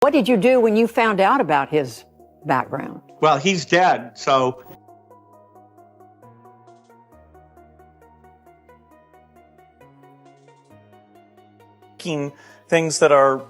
What did you do when you found out about his background? Well, he's dead, so... Things that are,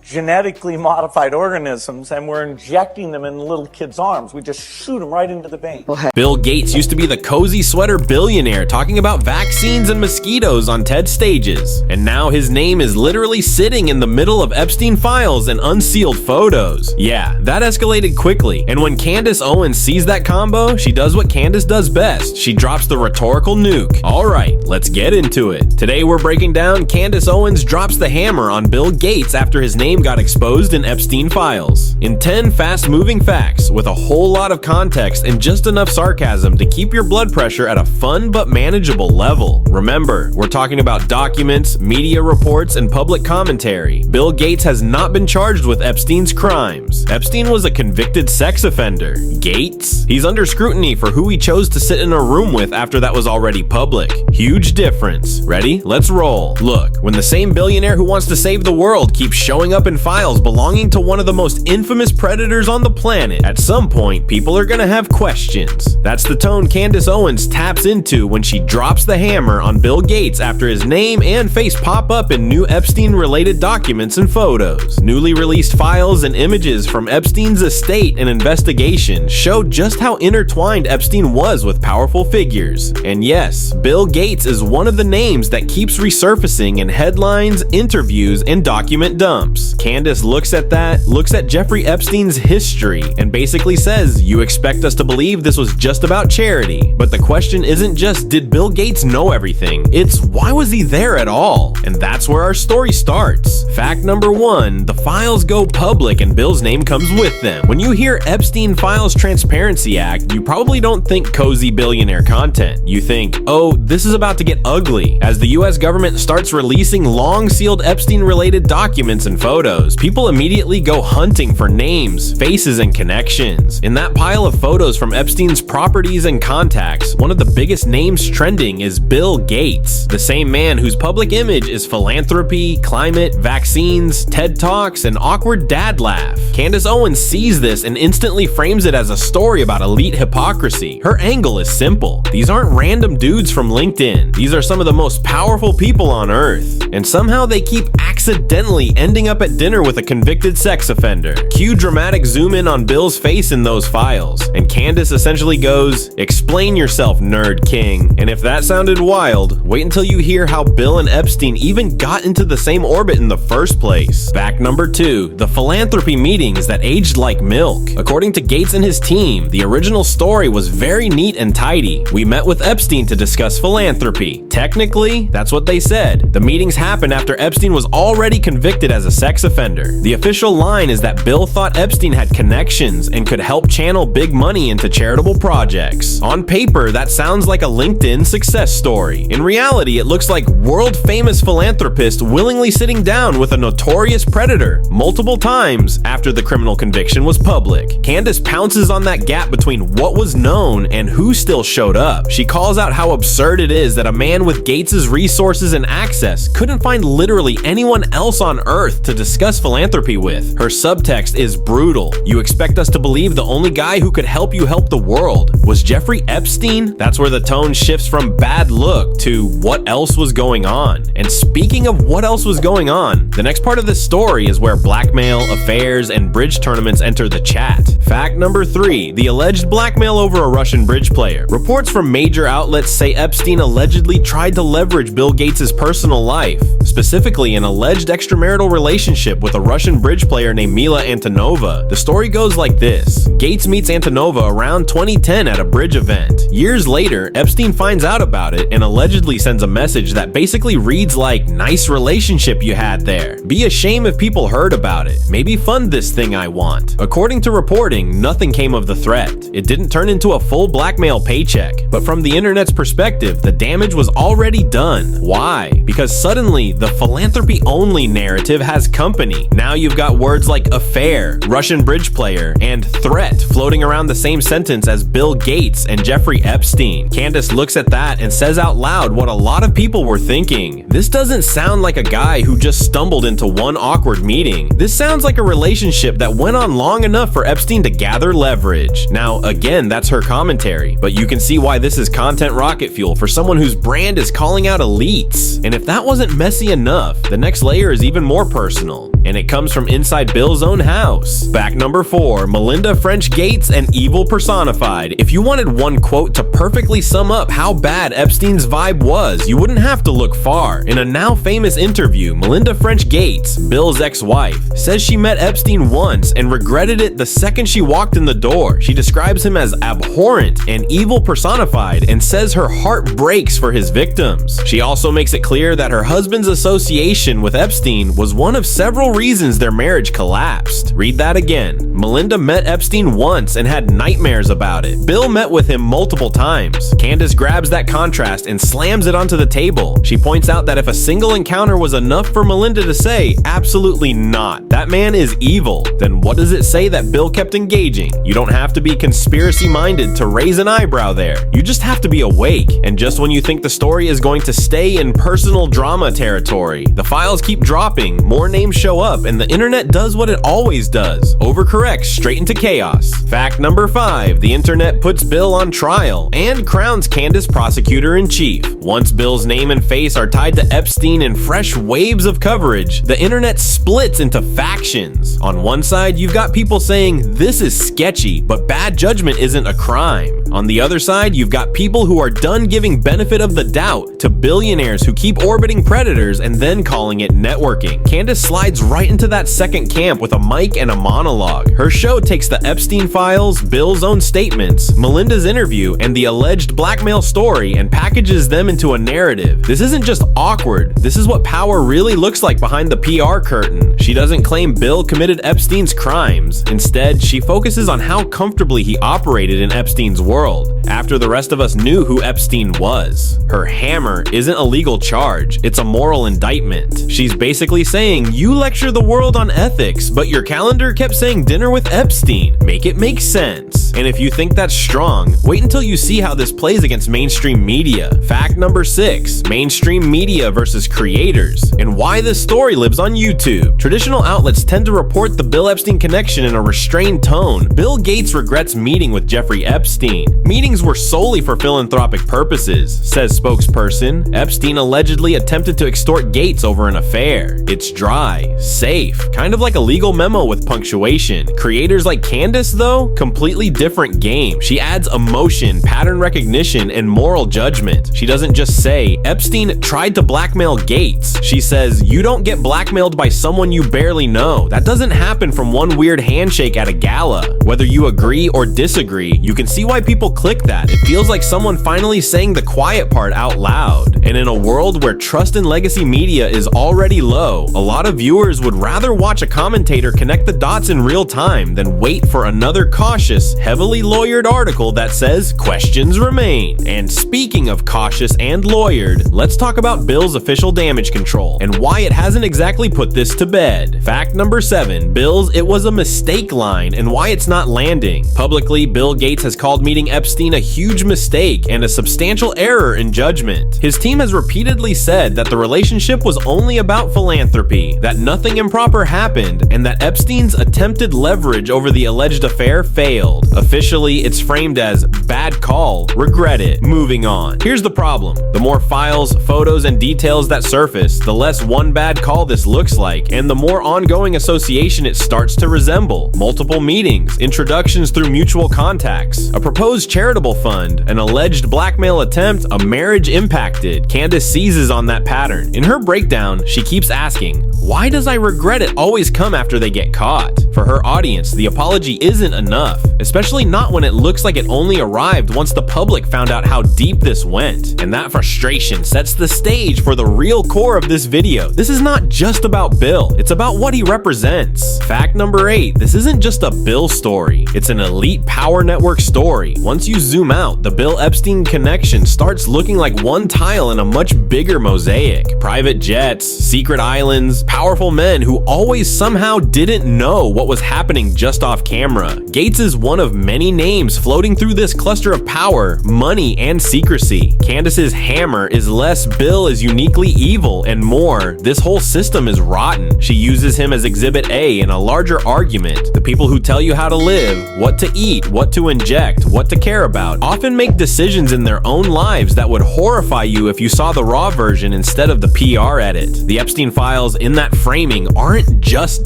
genetically modified organisms, and we're injecting them in little kids' arms. We just shoot them right into the vein. Bill Gates used to be the cozy sweater billionaire talking about vaccines and mosquitoes on TED stages. And now his name is literally sitting in the middle of Epstein Files and unsealed photos. Yeah, that escalated quickly. And when Candace Owens sees that combo, she does what Candace does best. She drops the rhetorical nuke. Alright, let's get into it. Today we're breaking down Candace Owens drops the hammer on Bill Gates after his name got exposed in Epstein Files. In 10 fast-moving facts with a whole lot of context and just enough sarcasm to keep your blood pressure at a fun but manageable level. Remember, we're talking about documents, media reports, and public commentary. Bill Gates has not been charged with Epstein's crimes. Epstein was a convicted sex offender. Gates? He's under scrutiny for who he chose to sit in a room with after that was already public. Huge difference. Ready? Let's roll. Look, when the same billionaire who wants to save the world keeps showing up in files belonging to one of the most infamous predators on the planet, at some point, people are gonna have questions. That's the tone Candace Owens taps into when she drops the hammer on Bill Gates after his name and face pop up in new Epstein-related documents and photos. Newly released files and images from Epstein's estate and investigation show just how intertwined Epstein was with powerful figures. And yes, Bill Gates is one of the names that keeps resurfacing in headlines, interviews, and document dumps. Candace looks at that, looks at Jeffrey Epstein's history, and basically says, you expect us to believe this was just about charity. But the question isn't just, did Bill Gates know everything? It's, why was he there at all? And that's where our story starts. Fact number 1, the files go public and Bill's name comes with them. When you hear Epstein Files Transparency Act, you probably don't think cozy billionaire content. You think, oh, this is about to get ugly. As the US government starts releasing long-sealed Epstein-related documents and photos, people immediately go hunting for names, faces, and connections. In that pile of photos from Epstein's properties and contacts, one of the biggest names trending is Bill Gates, the same man whose public image is philanthropy, climate, vaccines, TED Talks, and awkward dad laugh. Candace Owens sees this and instantly frames it as a story about elite hypocrisy. Her angle is simple. These aren't random dudes from LinkedIn. These are some of the most powerful people on earth. And somehow they keep accidentally ending up at dinner with a convicted sex offender. Cue dramatic zoom in on Bill's face in those files, and Candace essentially goes, explain yourself, nerd king. And if that sounded wild, wait until you hear how Bill and Epstein even got into the same orbit in the first place. Fact number 2, the philanthropy meetings that aged like milk. According to Gates and his team, the original story was very neat and tidy. We met with Epstein to discuss philanthropy. Technically, that's what they said. The meetings happened after Epstein was already convicted as a sex offender. The official line is that Bill thought Epstein had connections and could help channel big money into charitable projects. On paper, that sounds like a LinkedIn success story. In reality, it looks like world-famous philanthropist willingly sitting down with a notorious predator multiple times after the criminal conviction was public. Candace pounces on that gap between what was known and who still showed up. She calls out how absurd it is that a man with Gates's resources and access couldn't find literally anyone else on earth to discuss philanthropy with. Her subtext is brutal. You expect us to believe the only guy who could help you help the world was Jeffrey Epstein? That's where the tone shifts from bad look to what else was going on. And speaking of what else was going on, the next part of this story is where blackmail, affairs, and bridge tournaments enter the chat. Fact number 3, the alleged blackmail over a Russian bridge player. Reports from major outlets say Epstein allegedly tried to leverage Bill Gates' personal life, specifically an alleged extramarital relationship with a Russian bridge player named Mila Antonova. The story goes like this. Gates meets Antonova around 2010 at a bridge event. Years later, Epstein finds out about it and allegedly sends a message that basically reads like, nice relationship you had there. Be a shame if people heard about it. Maybe fund this thing I want. According to reporting, nothing came of the threat. It didn't turn into a full blackmail paycheck. But from the internet's perspective, the damage was already done. Why? Because suddenly, the philanthropy only narrative has company. Now you've got words like affair, Russian bridge player, and threat floating around the same sentence as Bill Gates and Jeffrey Epstein. Candace looks at that and says out loud what a lot of people were thinking. This doesn't sound like a guy who just stumbled into one awkward meeting. This sounds like a relationship that went on long enough for Epstein to gather leverage. Now, again, that's her commentary, but you can see why this is content rocket fuel for someone whose brand is calling out elites. And if that wasn't messy enough, the next layer is even more personal, and it comes from inside Bill's own house. Fact number 4, Melinda French Gates and evil personified. If you wanted one quote to perfectly sum up how bad Epstein's vibe was, you wouldn't have to look far. In a now famous interview, Melinda French Gates, Bill's ex-wife, says she met Epstein once and regretted it the second she walked in the door. She describes him as abhorrent and evil personified and says her heart breaks for his victims. She also makes it clear that her husband's association with Epstein was one of several reasons their marriage collapsed. Read that again. Melinda met Epstein once and had nightmares about it. Bill met with him multiple times. Candace grabs that contrast and slams it onto the table. She points out that if a single encounter was enough for Melinda to say, absolutely not, that man is evil, then what does it say that Bill kept engaging? You don't have to be conspiracy-minded to raise an eyebrow there. You just have to be awake. And just when you think the story is going to stay in personal drama territory, the files keep dropping, more names show up, and the internet does what it always does: overcorrects straight into chaos. Fact number 5, the internet puts Bill on trial and crowns Candace prosecutor-in-chief. Once Bill's name and face are tied to Epstein in fresh waves of coverage, the internet splits into factions. On one side, you've got people saying this is sketchy, but bad judgment isn't a crime. On the other side, you've got people who are done giving benefit of the doubt to billionaires who keep orbiting predators and then calling it networking. Candace slides right into that second camp with a mic and a monologue. Her show takes the Epstein Files, Bill's own statements, Melinda's interview, and the alleged blackmail story and packages them into a narrative. This isn't just awkward, this is what power really looks like behind the PR curtain. She doesn't claim Bill committed Epstein's crimes. Instead, she focuses on how comfortably he operated in Epstein's world, after the rest of us knew who Epstein was. Her hammer isn't a legal charge, it's a moral indictment. She's basically saying, you lecture the world on ethics, but your calendar kept saying dinner with Epstein. Make it make sense. And if you think that's strong, wait until you see how this plays against mainstream media. Fact number 6, mainstream media versus creators, and why this story lives on YouTube. Traditional outlets tend to report the Bill Epstein connection in a restrained tone. Bill Gates regrets meeting with Jeffrey Epstein. Meetings were solely for philanthropic purposes, says spokesperson. Epstein allegedly attempted to extort Gates over an affair. It's dry, safe, kind of like a legal memo with punctuation. Creators like Candace, though, completely different game. She adds emotion, pattern recognition, and moral judgment. She doesn't just say, Epstein tried to blackmail Gates. She says, you don't get blackmailed by someone you barely know. That doesn't happen from one weird handshake at a gala. Whether you agree or disagree, you can see why people click that. It feels like someone finally saying the quiet part out loud. And in a world where trust in legacy media is already low, a lot of viewers would rather watch a commentator connect the dots in real time than wait for another cautious, heavily lawyered article that says questions remain. And speaking of cautious and lawyered, let's talk about Bill's official damage control and why it hasn't exactly put this to bed. Fact number 7, Bill's "it was a mistake" line and why it's not landing. Publicly, Bill Gates has called meeting Epstein a huge mistake and a substantial error in judgment. His team has repeatedly said that the relationship was only about philanthropy, that nothing improper happened, and that Epstein's attempted leverage over the alleged affair failed. Officially, it's framed as bad call, regret it, moving on. Here's the problem. The more files, photos, and details that surface, the less one bad call this looks like, and the more ongoing association it starts to resemble. Multiple meetings, introductions through mutual contacts, a proposed charitable fund, an alleged blackmail attempt, a marriage impacted. Candace seizes on that pattern. In her breakdown, she keeps asking, why does I regret it always come after they get caught? For her audience, the apology isn't enough, especially especially not when it looks like it only arrived once the public found out how deep this went. And that frustration sets the stage for the real core of this video. This is not just about Bill, it's about what he represents. Fact number 8, this isn't just a Bill story, it's an elite power network story. Once you zoom out, the Bill Epstein connection starts looking like one tile in a much bigger mosaic. Private jets, secret islands, powerful men who always somehow didn't know what was happening just off camera. Gates is one of many names floating through this cluster of power, money, and secrecy. Candace's hammer is less Bill is uniquely evil and more, this whole system is rotten. She uses him as exhibit A in a larger argument. The people who tell you how to live, what to eat, what to inject, what to care about, often make decisions in their own lives that would horrify you if you saw the raw version instead of the PR edit. The Epstein Files in that framing aren't just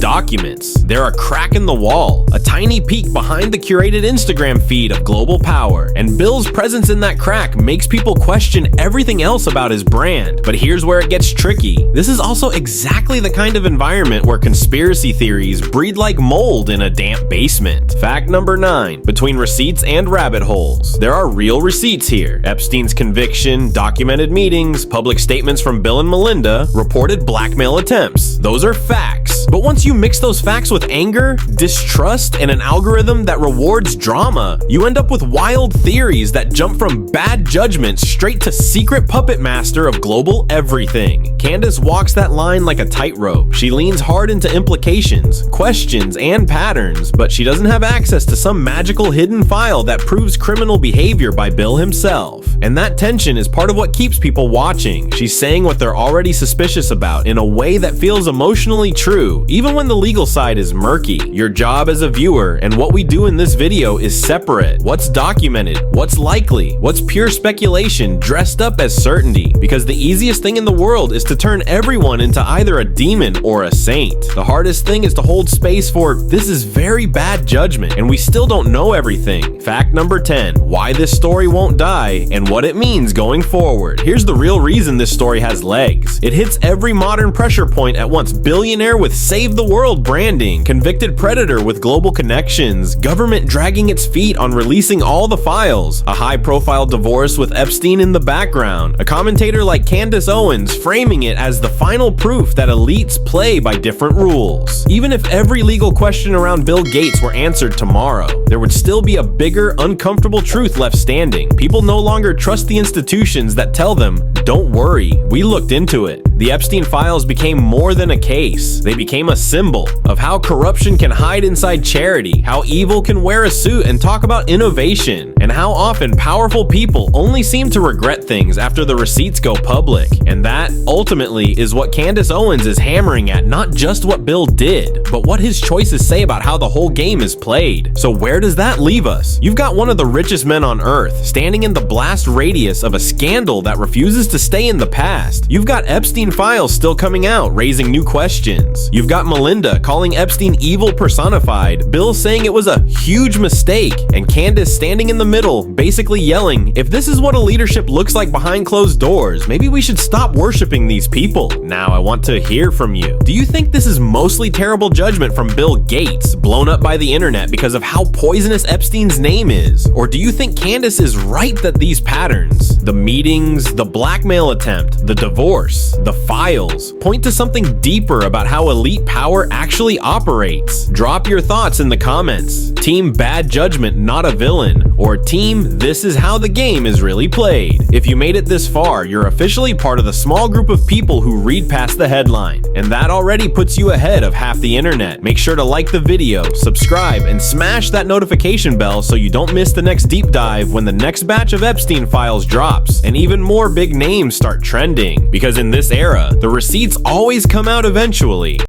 documents. They're a crack in the wall, a tiny peek behind the curated Instagram feed of global power. And Bill's presence in that crack makes people question everything else about his brand. But here's where it gets tricky. This is also exactly the kind of environment where conspiracy theories breed like mold in a damp basement. Fact number 9, between receipts and rabbit holes, there are real receipts here. Epstein's conviction, documented meetings, public statements from Bill and Melinda, reported blackmail attempts. Those are facts. But once you mix those facts with anger, distrust, and an algorithm that rewards drama, you end up with wild theories that jump from bad judgment straight to secret puppet master of global everything. Candace walks that line like a tightrope. She leans hard into implications, questions, and patterns, but she doesn't have access to some magical hidden file that proves criminal behavior by Bill himself. And that tension is part of what keeps people watching. She's saying what they're already suspicious about in a way that feels emotionally true, even when the legal side is murky. Your job as a viewer and what we do in this video is separate. What's documented? What's likely? What's pure speculation dressed up as certainty? Because the easiest thing in the world is to turn everyone into either a demon or a saint. The hardest thing is to hold space for this is very bad judgment and we still don't know everything. Fact number 10, why this story won't die and what it means going forward. Here's the real reason this story has legs. It hits every modern pressure point at once. Billionaire with save the world branding, convicted predator with global connections, government dragging its feet on releasing all the files, a high-profile divorce with Epstein in the background, a commentator like Candace Owens framing it as the final proof that elites play by different rules. Even if every legal question around Bill Gates were answered tomorrow, there would still be a bigger, uncomfortable truth left standing. People no longer trust the institutions that tell them, don't worry, we looked into it. The Epstein Files became more than a case. They became a symbol of how corruption can hide inside charity, how evil can wear a suit and talk about innovation, and how often powerful people only seem to regret things after the receipts go public. And that, ultimately, is what Candace Owens is hammering at, not just what Bill did, but what his choices say about how the whole game is played. So where does that leave us? You've got one of the richest men on earth standing in the blast radius of a scandal that refuses to stay in the past. You've got Epstein Files still coming out, raising new questions. You've got Melinda calling Epstein evil personified, Bill saying it was a huge mistake, and Candace standing in the middle, basically yelling, if this is what a leadership looks like behind closed doors, maybe we should stop worshiping these people. Now I want to hear from you. Do you think this is mostly terrible judgment from Bill Gates, blown up by the internet because of how poisonous Epstein's name is? Or do you think Candace is right that these patterns, the meetings, the blackmail attempt, the divorce, the files, point to something deeper about how elite power actually operates? Drop your thoughts in the comments. Team bad judgment, not a villain, or team this is how the game is really played. If you made it this far, you're officially part of the small group of people who read past the headline, and that already puts you ahead of half the internet. Make sure to like the video, subscribe, and smash that notification bell so you don't miss the next deep dive when the next batch of Epstein Files drops and even more big names start trending. Because in this era, the receipts always come out eventually.